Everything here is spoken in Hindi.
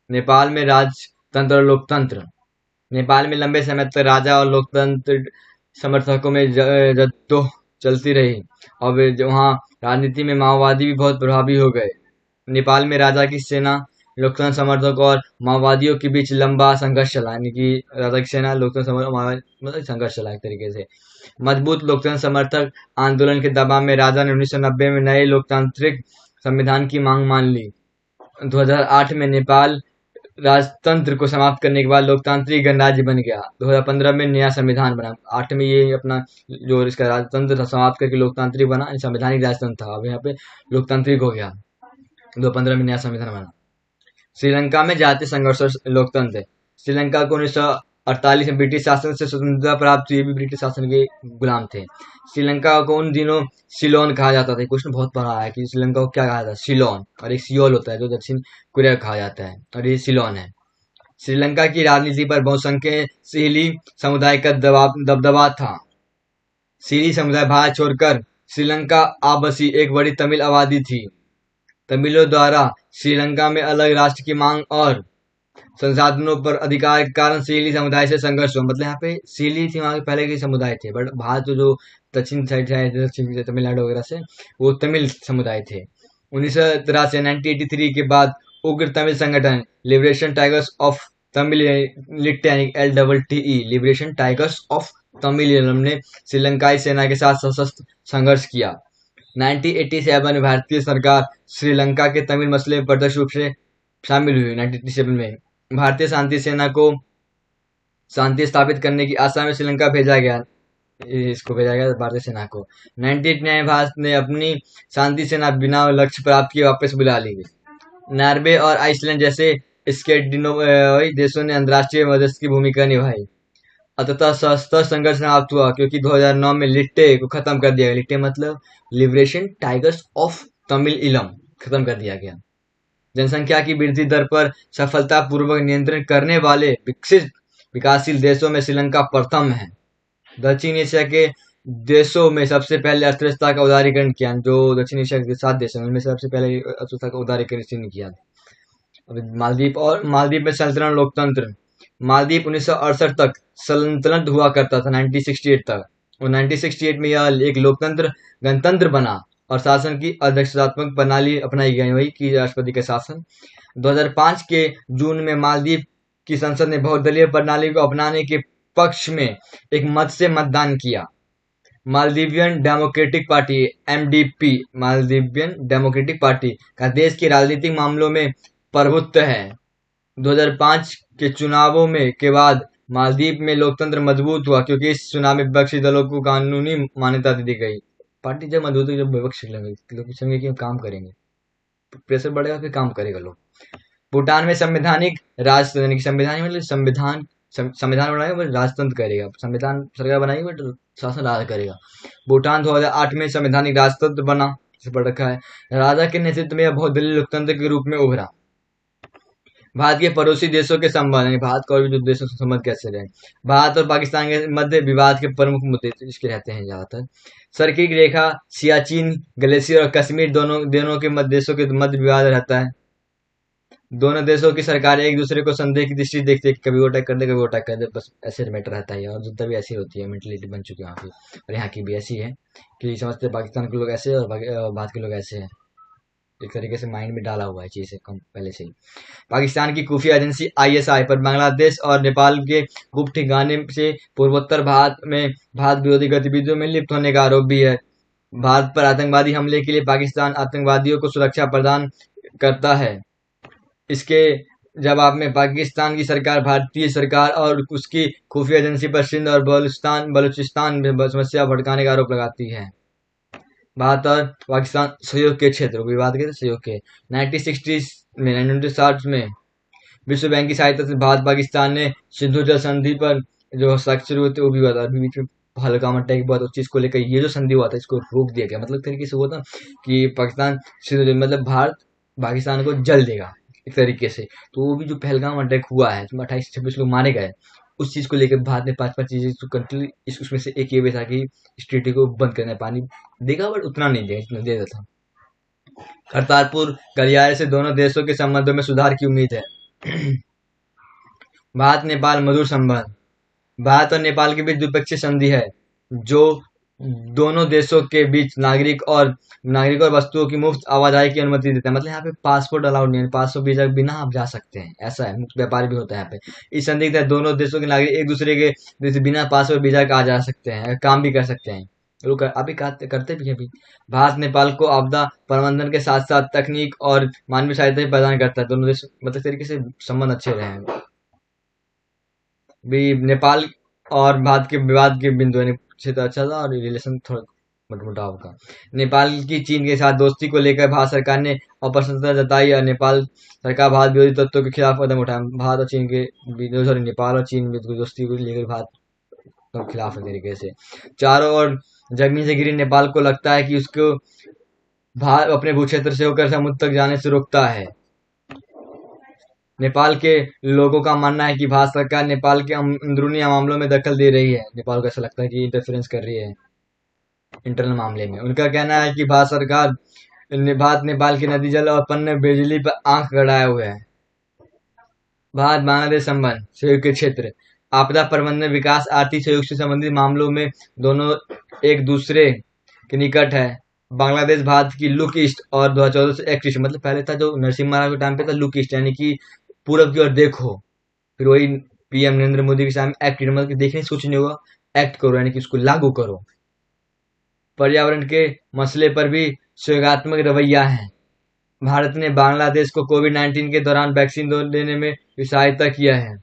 नेपाल में राजतंत्र और लोकतंत्र। नेपाल में लंबे समय तक राजा और लोकतंत्र समर्थकों में जद्दोजहद चलती रही और वहाँ राजनीति में माओवादी भी बहुत प्रभावी हो गए। नेपाल में राजा की सेना, लोकतंत्र समर्थकों और माओवादियों के बीच लंबा संघर्ष चला, यानी कि राजा की सेना, लोकतंत्र समर्थक, माओवादी मतलब संघर्ष चला एक तरीके से। मजबूत लोकतंत्र समर्थक आंदोलन के दबाव में राजा ने 1990 में नए लोकतांत्रिक संविधान की मांग मान ली। 2008 में नेपाल राजतंत्र को समाप्त करने के बाद लोकतांत्रिक गणराज्य बन गया। 2015 में नया संविधान बना। 8 में ये अपना जो इसका राजतंत्र था समाप्त करके लोकतांत्रिक बना, संवैधानिक राजतंत्र था, अब यहाँ पे लोकतांत्रिक हो गया। 2015 में नया संविधान बना। श्रीलंका में जातीय संघर्ष और लोकतंत्र। श्रीलंका को 1948 में ब्रिटिश शासन से स्वतंत्रता प्राप्त हुई, भी ब्रिटिश शासन के गुलाम थे। श्रीलंका को उन दिनों सिलोन कहा जाता था। क्वेश्चन बहुत बड़ा है कि श्रीलंका को क्या कहा जाता है, सिलोन, और एक सियोल होता है जो दक्षिण कोरिया कहा जाता है, और ये सिलोन है। श्रीलंका की राजनीति पर बहुसंख्यक सिली समुदाय का दबदबा था। सिली समुदाय भारत छोड़कर श्रीलंका आ बसी एक बड़ी तमिल आबादी थी। तमिलों द्वारा श्रीलंका में अलग राष्ट्र की मांग और संसाधनों पर अधिकार के कारण सीली समुदाय से संघर्ष हुआ। मतलब यहाँ पे सीली थी, वहाँ के पहले के समुदाय थे, बट भारत जो दक्षिण साइड से आए थे, दक्षिण तमिलनाडु वगैरह से, वो तमिल समुदाय थे। 1983 1983 के बाद उग्र तमिल संगठन liberation tigers of Tamil LTTE LTTE liberation tigers of Tamil ने श्रीलंकाई सेना के साथ सशस्त्र संघर्ष किया। 1987 में भारतीय सरकार श्रीलंका के तमिल मसले में प्रत्यक्ष रूप से शामिल हुई। 1987 में भारतीय शांति सेना को शांति स्थापित करने की आशा में श्रीलंका भेजा गया भारतीय सेना को। 1989 में भारत ने अपनी शांति सेना बिना लक्ष्य प्राप्त किए वापस बुला ली। नॉर्वे और आइसलैंड जैसे स्कैंडिनेवियन देशों ने अंतर्राष्ट्रीय मध्यस्थ की भूमिका निभाई। अंततः सशस्त्र संघर्ष समाप्त हुआ क्योंकि 2009 में लिट्टे को खत्म कर दिया गया। लिट्टे मतलब लिबरेशन टाइगर्स ऑफ तमिल इलम खत्म कर दिया गया। जनसंख्या की वृद्धि दर पर सफलतापूर्वक नियंत्रण करने वाले विकसित विकासशील देशों में श्रीलंका प्रथम है। दक्षिण एशिया के देशों में सबसे पहले अर्थव्यवस्था का उदारीकरण किया। जो दक्षिण एशिया के 7 देशों में सबसे पहले अर्थव्यवस्था का उदारीकरण किया। मालदीव में सल्तनत लोकतंत्र। मालदीव 1968 तक सल्तनत हुआ करता था, 1968 तक, और 1968 में यह एक लोकतंत्र गणतंत्र बना और शासन की अध्यक्षतात्मक प्रणाली अपनाई गई, वही की राष्ट्रपति का शासन। 2005 के जून में मालदीव की संसद ने बहुदलीय प्रणाली को अपनाने के पक्ष में एक मत से मतदान किया। Maldivian democratic party MDP Maldivian democratic party का देश के राजनीतिक मामलों में प्रभुत्व है। 2005 के चुनावों में के बाद मालदीव में लोकतंत्र मजबूत हुआ क्योंकि इस चुनाव में विपक्षी दलों को कानूनी मान्यता दी गई। पार्टी जब मजबूत हुई, जब विपक्ष लोग समझे कि काम करेंगे, प्रेशर बढ़ेगा, फिर काम करेगा लोग। भूटान में संवैधानिक राजतंत्र, संविधान बनाएगा बट राजतंत्र करेगा, संविधान सरकार बनाएगी बट शासन राज करेगा। भूटान 2008 में संवैधानिक राजतंत्र बना, इसे पढ़ रखा है। राजा के नेतृत्व में यह बहुदलीय लोकतंत्र के रूप में उभरा। भारत के पड़ोसी देशों के संबंध, यानी भारत का और भी जो देशों से संबंध कैसे रहे। भारत और पाकिस्तान के मध्य विवाद के प्रमुख मुद्दे इसके रहते हैं ज्यादातर। सर्किल रेखा, सियाचिन ग्लेशियर और कश्मीर दोनों के देशों के मध्य विवाद रहता है। दोनों देशों की सरकार एक दूसरे को संदेह की दृष्टि देखते हैं, कभी वो अटैक कर दे, कभी वो अटैक कर दे, बस ऐसे मैटर रहता है। और युद्ध भी ऐसी होती है, मेंटलिटी बन चुकी है वहाँ की, और यहाँ की भी ऐसी है कि समझते पाकिस्तान के लोग ऐसे हैं और भारत के लोग ऐसे हैं। एक तरीके से माइंड में डाला हुआ है चीजें कम पहले से ही। पाकिस्तान की खुफिया एजेंसी ISI पर बांग्लादेश और नेपाल के गुप्त ठिकाने से पूर्वोत्तर भारत में भारत विरोधी गतिविधियों में लिप्त होने का आरोप भी है। भारत पर आतंकवादी हमले के लिए पाकिस्तान आतंकवादियों को सुरक्षा प्रदान करता है। इसके जवाब में पाकिस्तान की सरकार भारतीय सरकार और उसकी खुफिया एजेंसी पर सिंध और बलूचिस्तान में समस्या भड़काने का आरोप लगाती है। भारत और पाकिस्तान सहयोग के क्षेत्र, विवाद के सहयोग के 1960 में विश्व बैंक की सहायता से भारत पाकिस्तान ने सिंधु जल संधि पर जो हस्ताक्षर हुए थे वो भी हुआ था। अभी बीच में पहलगाम अटैक के बाद उस चीज को लेकर ये जो संधि हुआ था इसको रोक दिया गया। मतलब तरीके से हुआ था कि पाकिस्तान सिंधु मतलब भारत पाकिस्तान को जल देगा एक तरीके से। तो वो भी जो पहलगाम अटैक हुआ है, 28-26 लोग मारे गए, उस चीज को लेकर भारत ने 5-5 चीजें कंट्री, उसमें से एक ये भी था कि इस ट्रीटी को बंद करना, पानी देगा बट उतना नहीं देगा जितना दे देता। करतारपुर गलियारे से दोनों देशों के संबंधों में सुधार की उम्मीद है। भारत नेपाल मधुर संबंध। भारत और नेपाल के बीच द्विपक्षीय संधि है जो दोनों देशों के बीच नागरिक और वस्तुओं की मुफ्त आवाजाही की अनुमति देता है। मतलब यहाँ पे पासपोर्ट अलाउड नहीं है, पासपोर्ट वीजा के बिना आप जा सकते हैं, ऐसा है। मुक्त व्यापार भी होता है यहाँ पे। इस संधि के तहत दोनों देशों के नागरिक एक दूसरे के देश से बिना पासपोर्ट वीजा के आ जा सकते हैं, काम भी कर सकते हैं। लोग अभी करते भी हैं अभी। भारत नेपाल को आपदा प्रबंधन के साथ साथ तकनीक और मानवीय सहायता भी प्रदान करता है। दोनों देश मतलब तरीके से संबंध अच्छे रहे हैं। भी नेपाल और भारत के विवाद के बिंदु यानी क्षेत्र अच्छा था और रिलेशन थोड़ा मटमुटाव का। नेपाल की चीन के साथ दोस्ती को लेकर भारत सरकार ने अप्रसन्नता जताई और नेपाल सरकार भारत विरोधी तत्वों के खिलाफ कदम उठाया। भारत और चीन के सॉरी नेपाल और चीन में दोस्ती को लेकर भारत के खिलाफ है तरीके से। चारों ओर जमीन से घिरी नेपाल को लगता है कि उसको भारत अपने भूक्षेत्र से होकर समुद्र तक जाने से रोकता है। नेपाल के लोगों का मानना है कि भारत सरकार नेपाल के अंदरूनी मामलों में दखल दे रही है। नेपाल को ऐसा लगता है कि इंटरफेरेंस कर रही है इंटरनल मामले में। उनका कहना है कि भारत नेपाल की नदी जल और पन्न बिजली पर आंख गड़ाए हुए है। भारत बांग्लादेश संबंध। सहयोग के क्षेत्र, आपदा प्रबंधन, विकास, आर्थिक सहयोग से संबंधित मामलों में दोनों एक दूसरे के निकट है। बांग्लादेश भारत की लुक ईस्ट और 2014 से एक्ट ईस्ट, मतलब पहले था जो नरसिम्हा राव के टाइम पे था लुक ईस्ट यानी कि पूरब की ओर देखो। फिर वही पीएम नरेंद्र मोदी के सामने एक्ट मतलब कि देखने से कुछ नहीं होगा, एक्ट करो यानी कि उसको लागू करो। पर्यावरण के मसले पर भी सहयोगात्मक रवैया है। भारत ने बांग्लादेश को कोविड-19 के दौरान वैक्सीन देने में सहायता किया है।